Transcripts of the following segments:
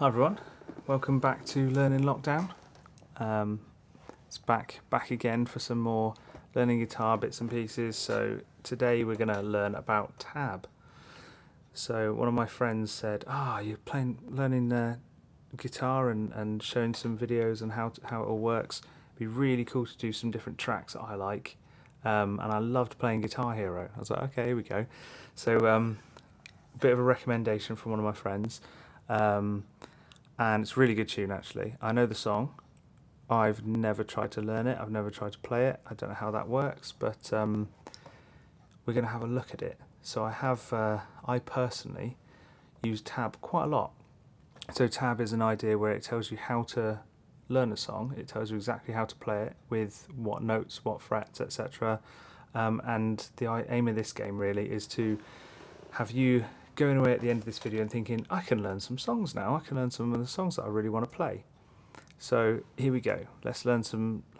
Hi everyone, welcome back to Learning Lockdown. It's back again for some more learning guitar bits and pieces. So today we're going to learn about tab. So one of my friends said, you're learning guitar and showing some videos and how it all works. It'd be really cool to do some different tracks that I like. And I loved playing Guitar Hero. I was like, okay, here we go. So a bit of a recommendation from one of my friends. And it's a really good tune actually. I know the song. I've never tried to learn it. I've never tried to play it. I don't know how that works, but we're going to have a look at it. So I personally use tab quite a lot. So tab is an idea where it tells you how to learn a song. It tells you exactly how to play it with what notes, what frets, etc. And the aim of this game really is to have you going away at the end of this video and thinking, I can learn some songs now. I can learn some of the songs that I really want to play. So here we go. Let's learn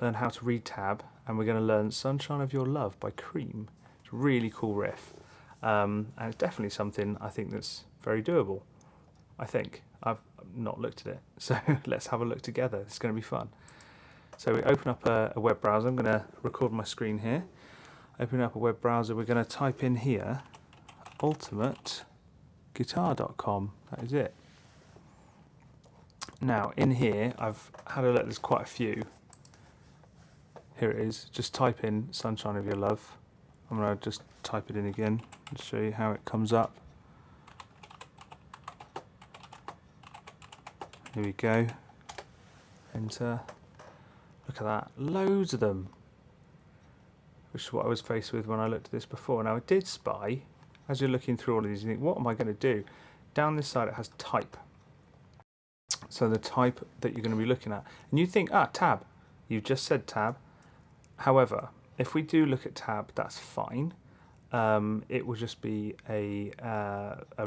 how to read tab, and we're going to learn Sunshine of Your Love by Cream. It's a really cool riff, and it's definitely something I think that's very doable. I think. I've not looked at it, so let's have a look together. It's going to be fun. So we open up a web browser. I'm going to record my screen here. Open up a web browser. We're going to type in here ultimateguitar.com. That is it. Now in here I've had a look, there's quite a few. Here it is. Just type in Sunshine of Your Love. I'm going to just type it in again and show you how it comes up. Here we go. Enter. Look at that. Loads of them. Which is what I was faced with when I looked at this before. Now I did spy, as you're looking through all of these, you think, what am I going to do? Down this side it has type. So the type that you're going to be looking at. And you think, tab. You've just said tab. However, if we do look at tab, that's fine. It will just be a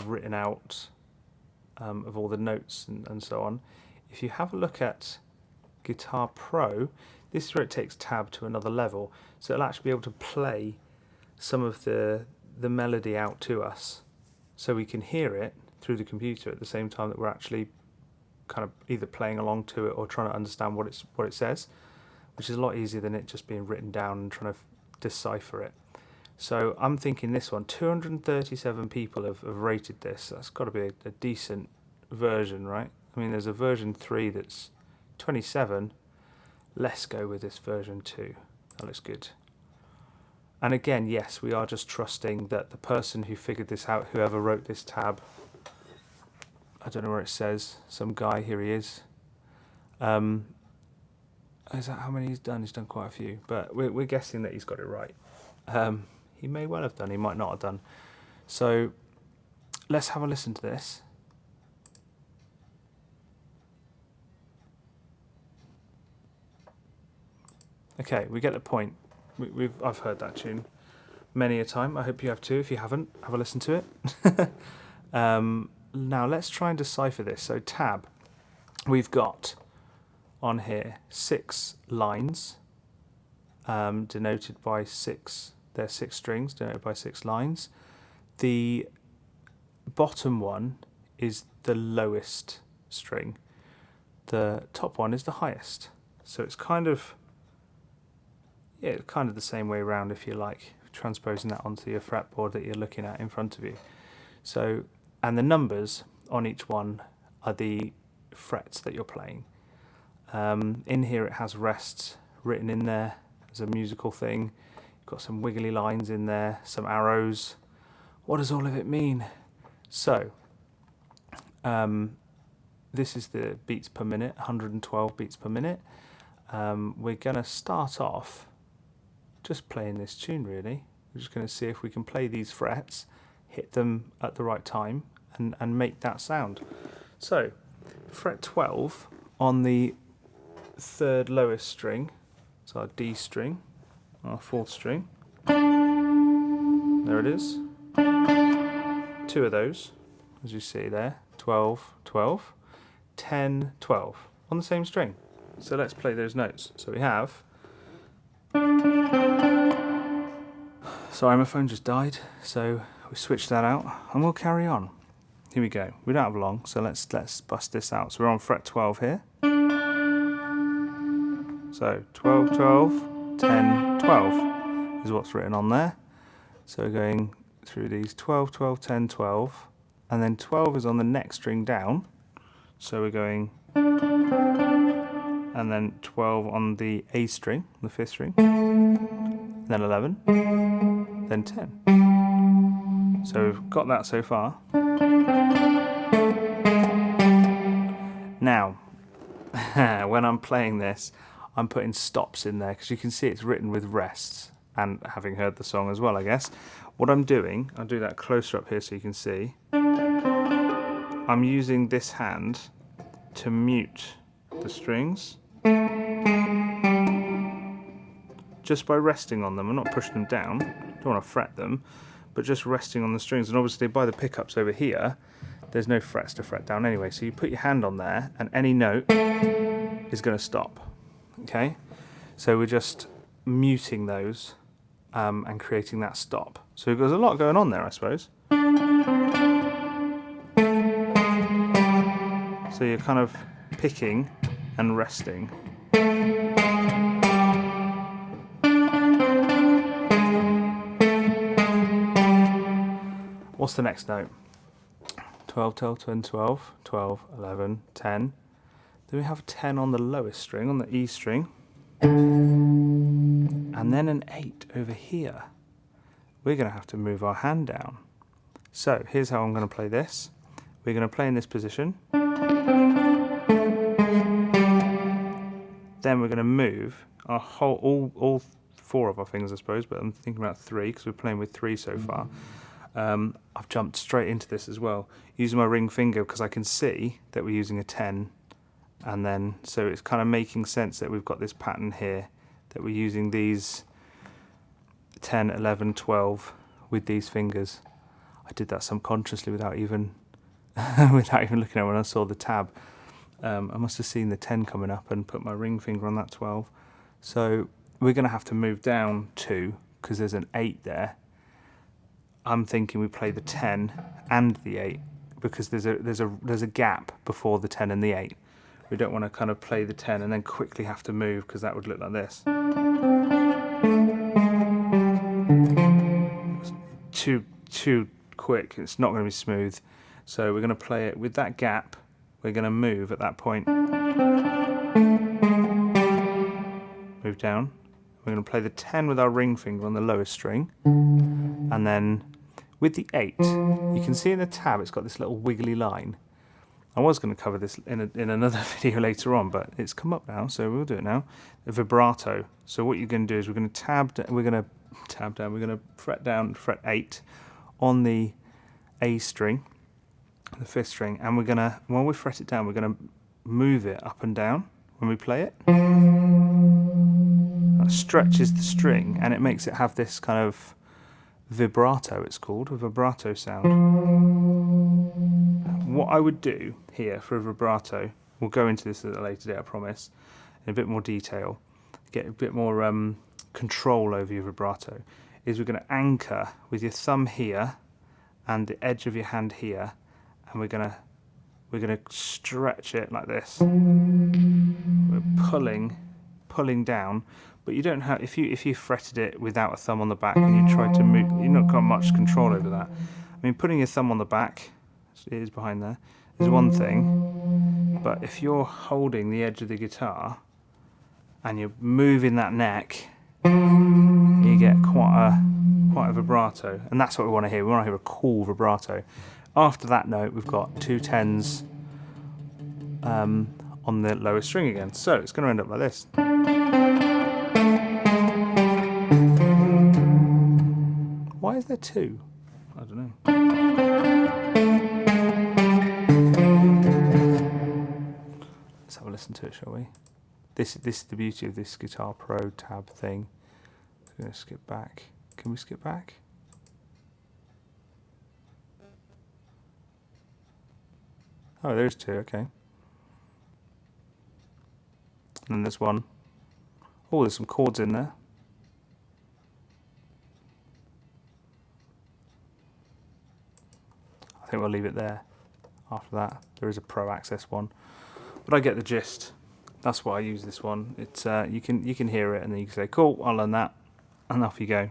written out of all the notes and so on. If you have a look at Guitar Pro, this is where it takes tab to another level. So it'll actually be able to play some of the melody out to us, so we can hear it through the computer at the same time that we're actually kind of either playing along to it or trying to understand what it says, which is a lot easier than it just being written down and trying to decipher it. So I'm thinking this one, 237 people have rated this. That's got to be a decent version, right? I mean, there's a version 3 that's 27. Let's go with this version 2. That looks good. And again, yes, we are just trusting that the person who figured this out, whoever wrote this tab, I don't know where it says, some guy, here he is. Is that how many he's done? He's done quite a few, but we're guessing that he's got it right. He may well have done, he might not have done. So let's have a listen to this. Okay, we get the point. I've heard that tune many a time. I hope you have too. If you haven't, have a listen to it. Now let's try and decipher this. So tab, we've got on here 6 lines denoted by 6. There's 6 strings denoted by 6 lines. The bottom one is the lowest string. The top one is the highest. So it's kind of the same way around, if you like, transposing that onto your fretboard that you're looking at in front of you. So, and the numbers on each one are the frets that you're playing. In here it has rests written in there as a musical thing. You've got some wiggly lines in there, some arrows. What does all of it mean? So, this is the beats per minute, 112 beats per minute. We're going to start off just playing this tune really. We're just going to see if we can play these frets, hit them at the right time, and make that sound. So, fret 12 on the 3rd lowest string, so our D string, our 4th string. There it is. 2 of those, as you see there, 12, 12, 10, 12, on the same string. So let's play those notes. So we have... Sorry, my phone just died, so we switched that out, and we'll carry on. here we go. We don't have long, so let's bust this out. So we're on fret 12 here. So 12, 12, 10, 12 is what's written on there. So we're going through these 12, 12, 10, 12, and then 12 is on the next string down. So we're going, and then 12 on the A string, the 5th string, then 11, then 10. So we've got that so far. Now, when I'm playing this, I'm putting stops in there because you can see it's written with rests, and having heard the song as well, I guess. What I'm doing, I'll do that closer up here so you can see. I'm using this hand to mute the strings just by resting on them. I'm not pushing them down, don't want to fret them, but just resting on the strings. And obviously by the pickups over here, there's no frets to fret down anyway. So you put your hand on there and any note is going to stop. Okay, so we're just muting those and creating that stop. So there's a lot going on there, I suppose. So you're kind of picking and resting. What's the next note? 12, 12, 10, 12, 12, 11, 10. Then we have a 10 on the lowest string, on the E string. And then an 8 over here. We're going to have to move our hand down. So here's how I'm going to play this. We're going to play in this position. Then we're going to move our whole, all 4 of our fingers, I suppose, but I'm thinking about 3 because we're playing with 3 so far. I've jumped straight into this as well, using my ring finger because I can see that we're using a 10. And then, so it's kind of making sense that we've got this pattern here, that we're using these 10, 11, 12 with these fingers. I did that subconsciously without even without even looking at it when I saw the tab. I must have seen the 10 coming up and put my ring finger on that 12. So we're going to have to move down 2 because there's an 8 there. I'm thinking we play the 10 and the 8 because there's a gap before the 10 and the 8. We don't want to kind of play the 10 and then quickly have to move because that would look like this. It's too quick, it's not going to be smooth. So we're going to play it with that gap, we're going to move at that point. Move down. We're going to play the 10 with our ring finger on the lowest string. And then with the 8, you can see in the tab it's got this little wiggly line. I was going to cover this in another video later on, but it's come up now, so we'll do it now. A vibrato. So what you're going to do is we're going to fret down, fret 8 on the A string, the 5th string, and we're going to, when we fret it down, we're going to move it up and down when we play it. That stretches the string, and it makes it have this kind of vibrato, it's called, a vibrato sound. What I would do here for a vibrato, we'll go into this at a later date, I promise, in a bit more detail, get a bit more control over your vibrato, is we're going to anchor with your thumb here and the edge of your hand here, and we're going to stretch it like this. We're pulling down, but you don't have, if you fretted it without a thumb on the back and you tried to move, you've not got much control over that. I mean, putting your thumb on the back, it is behind there, is one thing, but if you're holding the edge of the guitar and you're moving that neck, you get quite a vibrato, and that's what we want to hear. We want to hear a cool vibrato. After that note, we've got 2 10s on the lowest string again, so it's going to end up like this. Why is there 2? I don't know. Let's have a listen to it, shall we? This is the beauty of this Guitar Pro tab thing. We're going to skip back. Can we skip back? Oh, there's 2, okay. And then there's 1. Oh, there's some chords in there. I think we'll leave it there. after that. There is a Pro Access one, but I get the gist. That's why I use this one. It's you can hear it and then you can say, cool, I'll learn that, and off you go.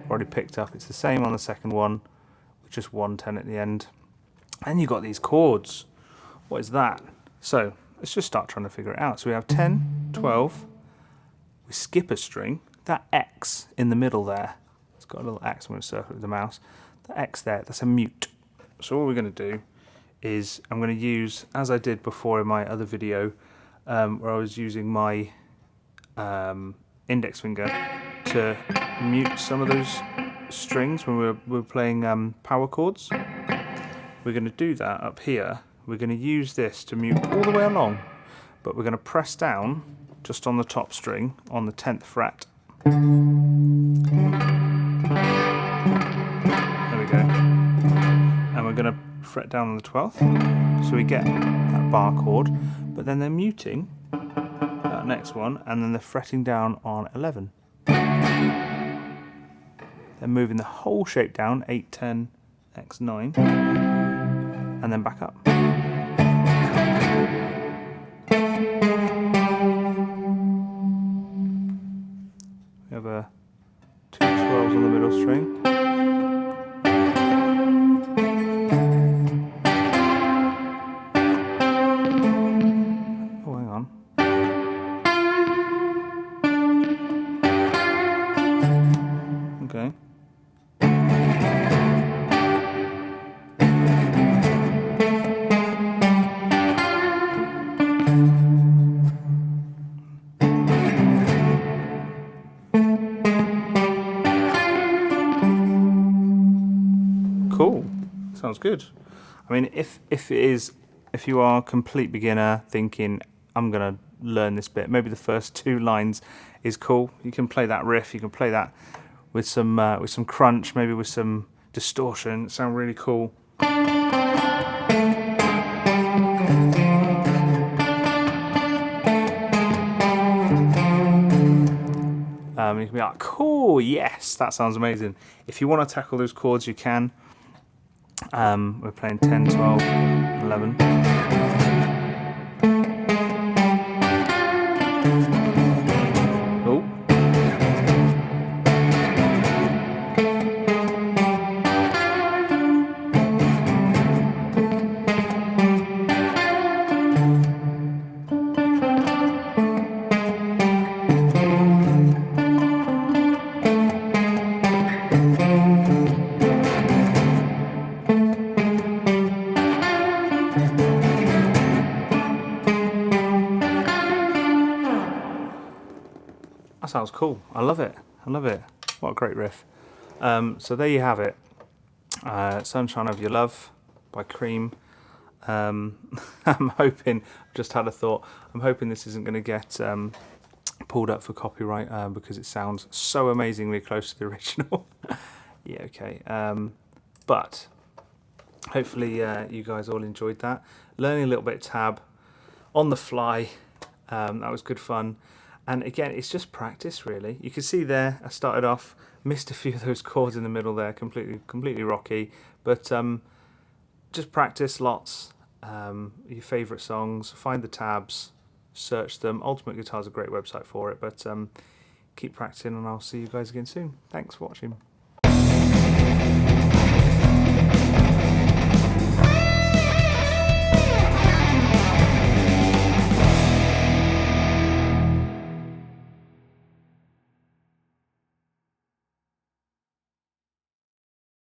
Already picked up. It's the same on the second one, with just 110 at the end. And you've got these chords. What is that? So let's just start trying to figure it out. So we have 10, 12. We skip a string. That X in the middle there, it's got a little X. I'm going to circle it with the mouse. That X there, that's a mute. So what we're going to do is I'm going to use, as I did before in my other video, where I was using my index finger to mute some of those strings when we were playing power chords. We're going to do that up here. We're going to use this to mute all the way along, but we're going to press down just on the top string on the 10th fret. There we go. And we're going to fret down on the 12th, so we get that bar chord, but then they're muting that next one, and then they're fretting down on 11. They're moving the whole shape down, 8, 10, X, 9, and then back up. We have a 2 12s on the middle string. Oh, hang on. Okay. Cool. Sounds good. I mean, if you are a complete beginner thinking I'm gonna learn this bit, maybe the first 2 lines is cool. You can play that riff. You can play that with some crunch, maybe with some distortion. It sounds really cool. You can be like, cool, yes, that sounds amazing. If you want to tackle those chords, you can. We're playing 10, 12, 11. Oh. That sounds cool. I love it. I love it. What a great riff. So there you have it. Sunshine of Your Love by Cream. I'm hoping, I've just had a thought, I'm hoping this isn't going to get pulled up for copyright because it sounds so amazingly close to the original. Yeah, okay. But hopefully you guys all enjoyed that. Learning a little bit of tab on the fly. That was good fun. And again, it's just practice, really. You can see there, I started off, missed a few of those chords in the middle there, completely rocky. But just practice lots. Your favourite songs, find the tabs, search them. Ultimate Guitar is a great website for it. But keep practicing, and I'll see you guys again soon. Thanks for watching.